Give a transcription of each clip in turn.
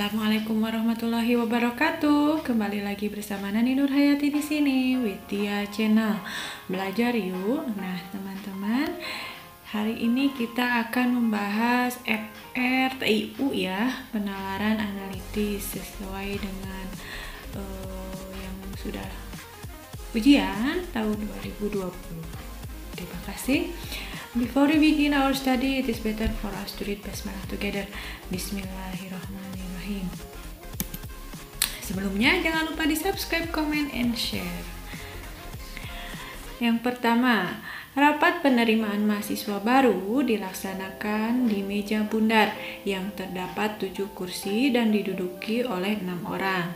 Assalamualaikum warahmatullahi wabarakatuh. Kembali lagi bersama Nani Nurhayati di sini, Widya Channel. Belajar yuk. Nah, teman-teman, hari ini kita akan membahas FR TIU ya, penalaran analitis sesuai dengan yang sudah ujian tahun 2020. Terima kasih. Before we begin our study, it is better for us to read Basmalah together. Bismillahirrahmanirrahim. Sebelumnya, jangan lupa di subscribe, comment, and share. Yang pertama, rapat penerimaan mahasiswa baru dilaksanakan di meja bundar yang terdapat 7 kursi dan diduduki oleh 6 orang.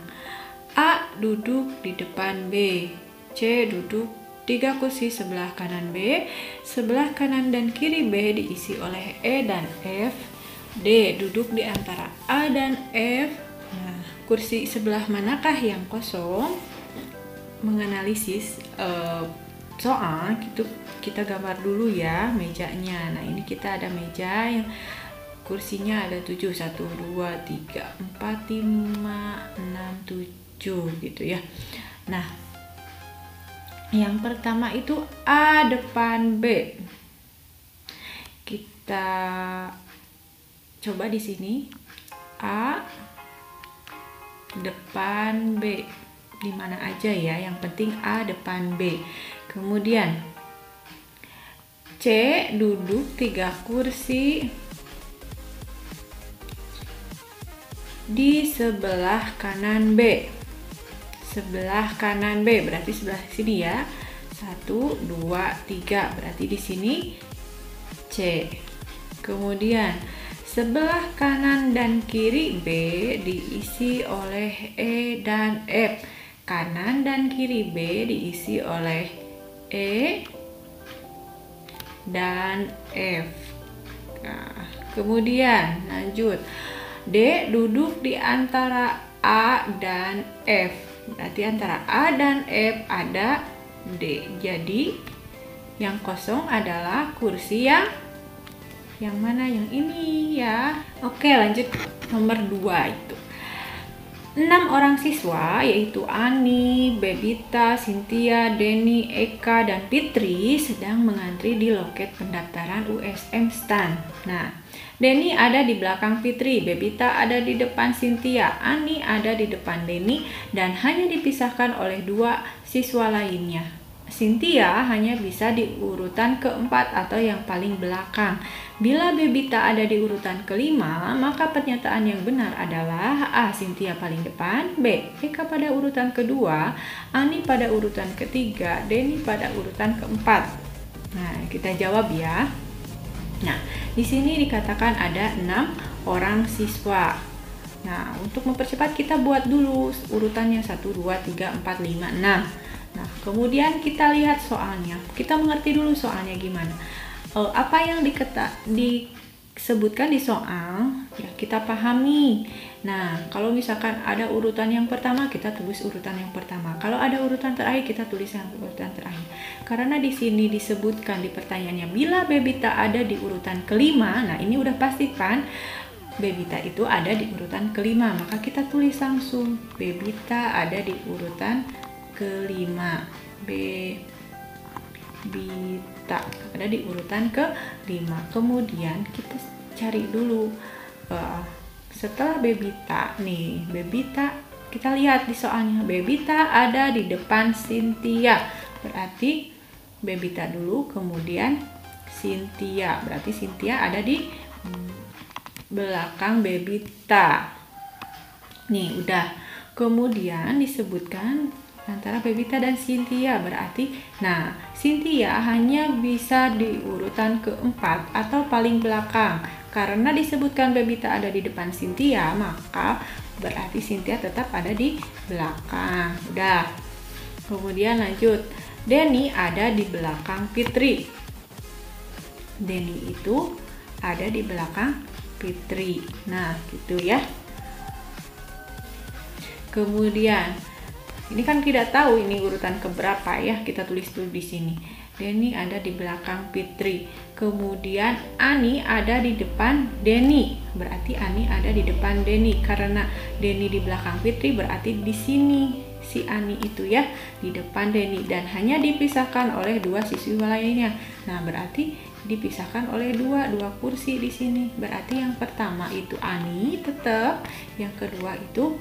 A duduk di depan B, C duduk 3 kursi sebelah kanan B, sebelah kanan dan kiri B diisi oleh E dan F. D duduk di antara A dan F. Nah, kursi sebelah manakah yang kosong? Menganalisis soal kita gambar dulu ya mejanya. Nah, ini kita ada meja yang kursinya ada 7, 1, 2, 3, 4, 5, 6, 7 gitu ya. Nah, yang pertama itu A depan B. Kita coba di sini A depan B. Di mana aja ya, yang penting A depan B. Kemudian C duduk 3 kursi di sebelah kanan B. Sebelah kanan B berarti sebelah sini ya. 1, 2, 3 berarti di sini C. Kemudian sebelah kanan dan kiri B diisi oleh E dan F. Kanan dan kiri B diisi oleh E dan F. Nah, kemudian lanjut. D duduk di antara A dan F. Berarti antara A dan F ada D. Jadi yang kosong adalah kursi yang mana? Yang ini ya. Oke, lanjut nomor 2 itu. 6 orang siswa yaitu Ani, Bebita, Cynthia, Denny, Eka, dan Fitri sedang mengantri di loket pendaftaran USM STAN. Nah, Denny ada di belakang Fitri, Bebita ada di depan Cynthia, Ani ada di depan Denny, dan hanya dipisahkan oleh 2 siswa lainnya. Cynthia hanya bisa di urutan keempat atau yang paling belakang. Bila Bebita ada di urutan kelima, maka pernyataan yang benar adalah A. Cynthia paling depan, B. Eka pada urutan kedua, Ani pada urutan ketiga, Denny pada urutan keempat. Nah, kita jawab ya. Nah, di sini dikatakan ada 6 orang siswa. Nah, untuk mempercepat kita buat dulu urutannya 1, 2, 3, 4, 5, 6. Nah, kemudian kita lihat soalnya. Kita mengerti dulu soalnya gimana. Apa yang disebutkan di soal, ya kita pahami. Nah, kalau misalkan ada urutan yang pertama, kita tulis urutan yang pertama. Kalau ada urutan terakhir, kita tulis yang urutan terakhir. Karena di sini disebutkan di pertanyaannya, bila Bebita ada di urutan kelima, nah ini udah pastikan Bebita itu ada di urutan kelima. Maka kita tulis langsung, Bebita ada di urutan kelima. Bebita ada di urutan kelima. Kemudian kita cari dulu setelah Bebita nih, Bebita kita lihat di soalnya, Bebita ada di depan Cynthia. Berarti Bebita dulu, kemudian Cynthia. Berarti Cynthia ada di belakang Bebita. Nih udah. Kemudian disebutkan antara Bebita dan Cynthia, berarti nah Cynthia hanya bisa di urutan keempat atau paling belakang. Karena disebutkan Bebita ada di depan Cynthia, maka berarti Cynthia tetap ada di belakang. Udah. Kemudian lanjut, Denny ada di belakang Fitri. Denny itu ada di belakang Fitri. Nah, gitu ya. Kemudian ini kan tidak tahu ini urutan keberapa ya, kita tulis dulu di sini. Denny ada di belakang Fitri. Kemudian Ani ada di depan Denny. Berarti Ani ada di depan Denny. Karena Denny di belakang Fitri, berarti di sini si Ani itu ya di depan Denny, dan hanya dipisahkan oleh dua siswi lainnya. Nah, berarti dipisahkan oleh dua kursi di sini. Berarti yang pertama itu Ani tetap, yang kedua itu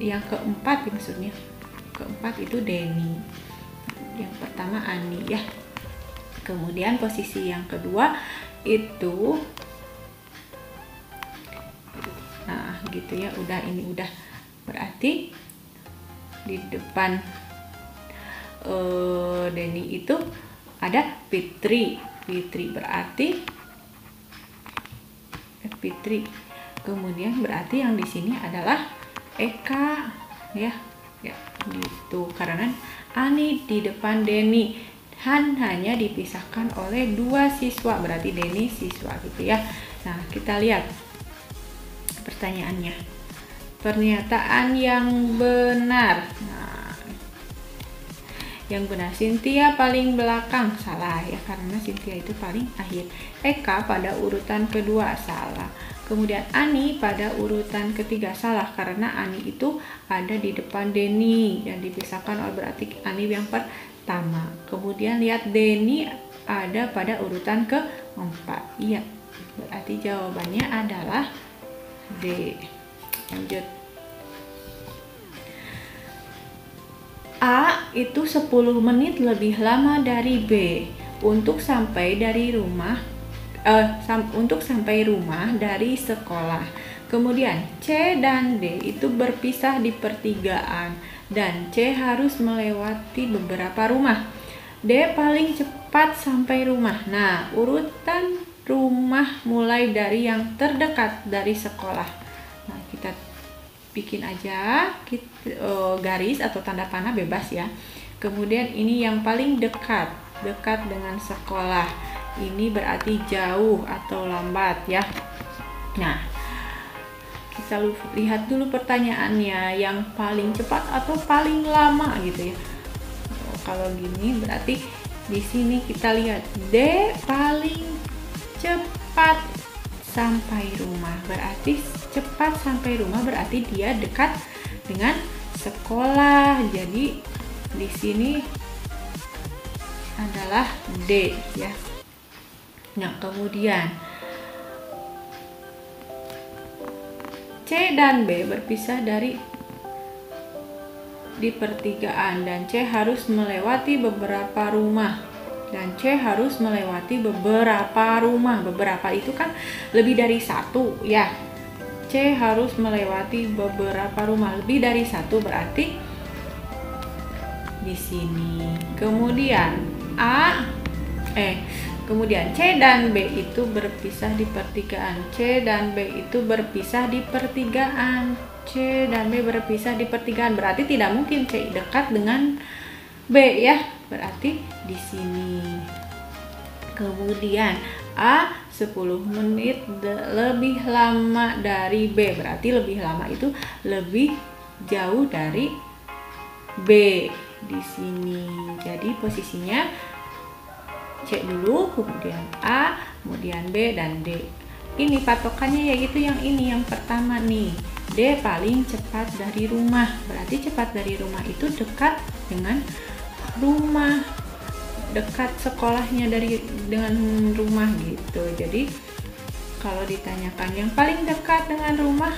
yang keempat maksudnya. Keempat itu Denny. Yang pertama Ani ya. Kemudian posisi yang kedua itu, nah gitu ya, ini udah berarti di depan Denny itu ada Fitri. Berarti Fitri. Kemudian berarti yang di sini adalah Eka ya gitu, karena Ani di depan Denny hanya dipisahkan oleh dua siswa, berarti Denny siswa gitu ya. Nah, kita lihat pertanyaannya. Pernyataan yang benar. Nah, yang benar, Cynthia paling belakang, salah ya, karena Cynthia itu paling akhir. Eka pada urutan kedua, salah. Kemudian Ani pada urutan ketiga, salah, karena Ani itu ada di depan Denny yang dipisahkan oleh, berarti Ani yang pertama. Kemudian lihat Denny ada pada urutan keempat, iya, berarti jawabannya adalah D. Lanjut. A itu 10 menit lebih lama dari B untuk sampai rumah dari sekolah. Kemudian C dan D itu berpisah di pertigaan dan C harus melewati beberapa rumah. D paling cepat sampai rumah. Nah, urutan rumah mulai dari yang terdekat dari sekolah. Nah, kita bikin aja garis atau tanda panah, bebas ya. Kemudian ini yang paling dekat dengan sekolah. Ini berarti jauh atau lambat ya. Nah, kita lihat dulu pertanyaannya, yang paling cepat atau paling lama gitu ya. Kalau gini berarti di sini kita lihat D paling cepat sampai rumah. Berarti cepat sampai rumah berarti dia dekat dengan sekolah. Jadi di sini adalah D ya. Nah, kemudian C dan B berpisah di pertigaan dan C harus melewati beberapa rumah. Beberapa itu kan lebih dari satu ya. C harus melewati beberapa rumah, lebih dari satu berarti di sini. Kemudian Kemudian C dan B itu berpisah di pertigaan. Berarti tidak mungkin C dekat dengan B ya. Berarti di sini. Kemudian A 10 menit lebih lama dari B. Berarti lebih lama itu lebih jauh dari B di sini. Jadi posisinya C dulu, kemudian A, kemudian B dan D. Ini patokannya yaitu yang ini, yang pertama nih. D paling cepat dari rumah. Berarti cepat dari rumah itu dekat dengan rumah, dekat sekolahnya dengan rumah gitu. Jadi kalau ditanyakan yang paling dekat dengan rumah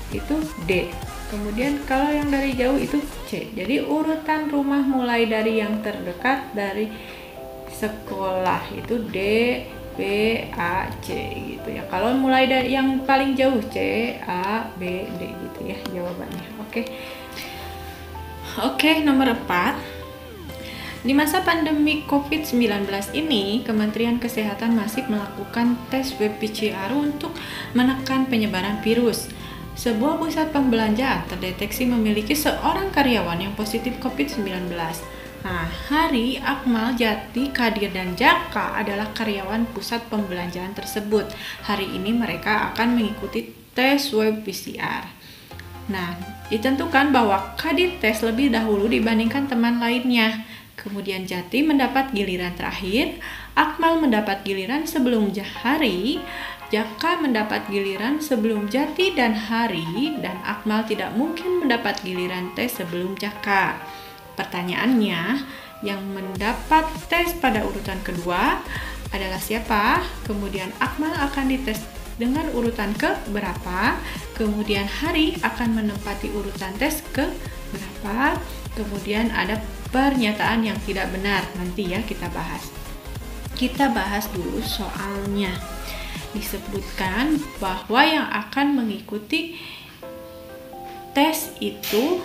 itu D. Kemudian kalau yang dari jauh itu C. Jadi urutan rumah mulai dari yang terdekat dari sekolah itu D, B, A, C gitu ya. Kalau mulai dari yang paling jauh C, A, B, D gitu ya jawabannya. Oke, nomor 4. Di masa pandemi COVID-19 ini, Kementerian Kesehatan masih melakukan tes web PCR untuk menekan penyebaran virus. Sebuah pusat pembelanjaan terdeteksi memiliki seorang karyawan yang positif COVID-19. Nah, Hari, Akmal, Jati, Kadir, dan Jaka adalah karyawan pusat pembelanjaan tersebut. Hari ini mereka akan mengikuti tes web PCR. Nah, ditentukan bahwa Kadir tes lebih dahulu dibandingkan teman lainnya. kemudian Jati mendapat giliran terakhir, Akmal mendapat giliran sebelum Hari, Jaka mendapat giliran sebelum Jati dan Hari, dan Akmal tidak mungkin mendapat giliran tes sebelum Jaka. Pertanyaannya, yang mendapat tes pada urutan kedua adalah siapa? Kemudian Akmal akan dites dengan urutan ke berapa? Kemudian Hari akan menempati urutan tes ke berapa? Kemudian ada pernyataan yang tidak benar. Nanti ya kita bahas. Kita bahas dulu soalnya. Disebutkan bahwa yang akan mengikuti tes itu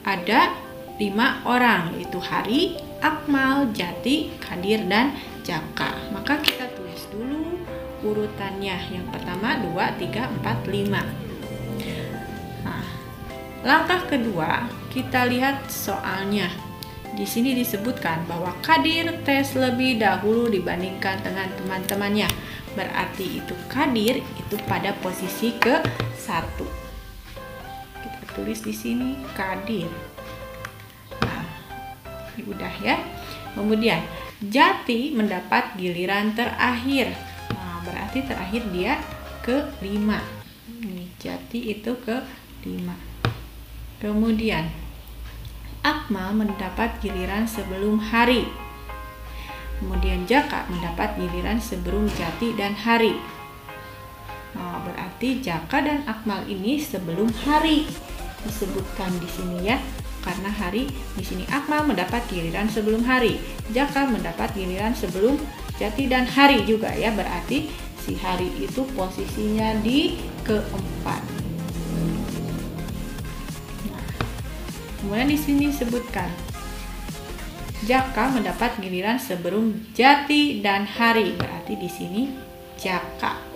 ada 5 orang, yaitu Hari, Akmal, Jati, Kadir, dan Jaka. Maka kita tulis dulu urutannya. Yang pertama 2, 3, 4, 5. Nah, langkah kedua kita lihat soalnya. Di sini disebutkan bahwa Kadir tes lebih dahulu dibandingkan dengan teman-temannya. Berarti itu Kadir itu pada posisi ke-1. Kita tulis di sini Kadir. Nah, ini udah ya. Kemudian Jati mendapat giliran terakhir. Nah, berarti terakhir dia ke-5. Ini Jati itu ke-5. Kemudian Akmal mendapat giliran sebelum Hari. Kemudian Jaka mendapat giliran sebelum Jati dan Hari. Nah, berarti Jaka dan Akmal ini sebelum Hari disebutkan di sini ya. Karena Hari di sini Akmal mendapat giliran sebelum Hari. Jaka mendapat giliran sebelum Jati dan Hari juga ya. Berarti si Hari itu posisinya di ke-4. Kemudian di sini disebutkan Jaka mendapat giliran sebelum Jati dan Hari. Berarti di sini Jaka.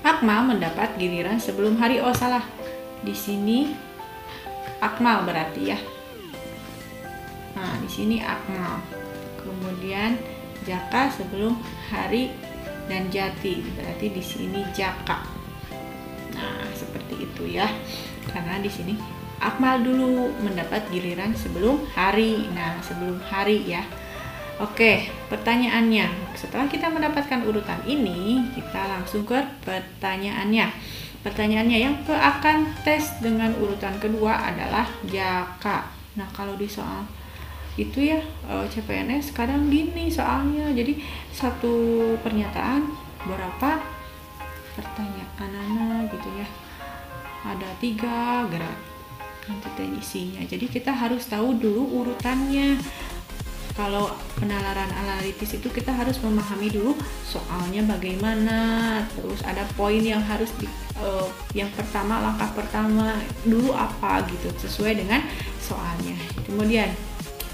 Akmal mendapat giliran sebelum Hari. Oh, salah. Di sini Akmal berarti ya. Nah, di sini Akmal. Kemudian Jaka sebelum Hari dan Jati, berarti di sini Jaka. Nah, seperti itu ya. Karena di sini Akmal dulu mendapat giliran sebelum Hari. Nah, sebelum Hari ya. Oke, pertanyaannya. Setelah kita mendapatkan urutan ini, kita langsung ke pertanyaannya. Pertanyaannya yang akan tes dengan urutan kedua adalah Jaka. Nah, kalau di soal itu ya CPNS kadang gini soalnya, jadi satu pernyataan berapa pertanyaan gitu ya, ada 3 gerak nanti isinya. Jadi kita harus tahu dulu urutannya. Kalau penalaran analitis itu kita harus memahami dulu soalnya bagaimana, terus ada poin yang harus yang pertama, langkah pertama dulu apa gitu sesuai dengan soalnya. Kemudian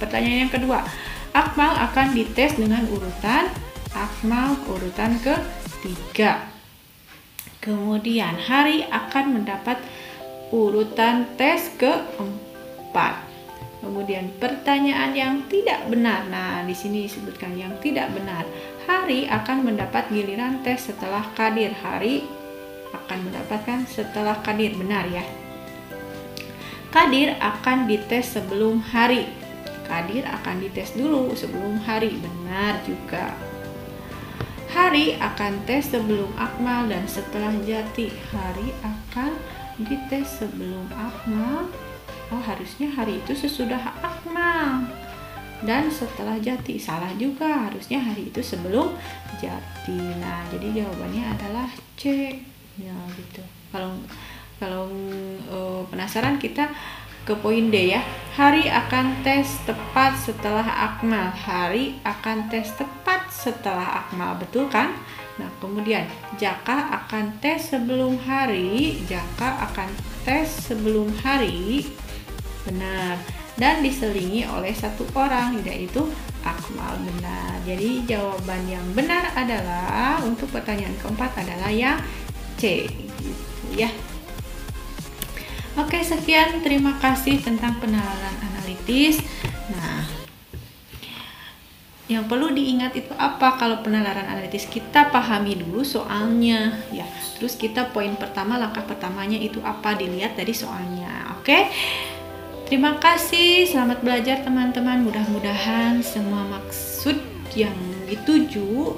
pertanyaan yang kedua, Akmal akan dites dengan urutan Akmal urutan ke-3. Kemudian Hari akan mendapat urutan tes ke-4. Kemudian pertanyaan yang tidak benar. Nah, di sini disebutkan yang tidak benar. Hari akan mendapat giliran tes setelah Kadir. Hari akan mendapatkan setelah Kadir. Benar ya. Kadir akan dites sebelum Hari. Kadir akan dites dulu sebelum Hari. Benar juga. Hari akan tes sebelum Akmal dan setelah Jati. Hari akan dites sebelum Akmal. Oh, harusnya Hari itu sesudah Akmal dan setelah Jati. Salah juga, harusnya Hari itu sebelum Jati. Nah, jadi jawabannya adalah C. Ya, gitu. Kalau penasaran kita ke poin D ya. Hari akan tes tepat setelah Akmal. Hari akan tes tepat setelah Akmal. Betul kan? Nah, kemudian Jaka akan tes sebelum Hari. Jaka akan tes sebelum Hari. Benar. Dan diselingi oleh 1 orang, yaitu Akmal. Benar. Jadi jawaban yang benar adalah untuk pertanyaan keempat adalah yang C. Gitu ya. Oke, sekian, terima kasih tentang penalaran analitis. Nah, yang perlu diingat itu apa? Kalau penalaran analitis kita pahami dulu soalnya ya. Terus kita poin pertama, langkah pertamanya itu apa, dilihat dari soalnya. Oke? Terima kasih, selamat belajar teman-teman. Mudah-mudahan semua maksud yang dituju,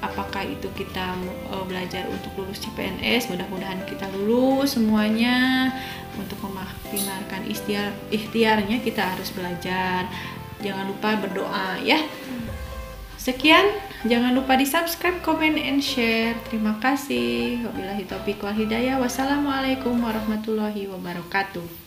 apakah itu kita belajar untuk lulus CPNS, mudah-mudahan kita lulus semuanya. Untuk memaksimalkan ikhtiarnya kita harus belajar. Jangan lupa berdoa ya. Sekian, jangan lupa di subscribe, comment, and share. Terima kasih. Wabillahi taufiq wal hidayah. Wassalamualaikum warahmatullahi wabarakatuh.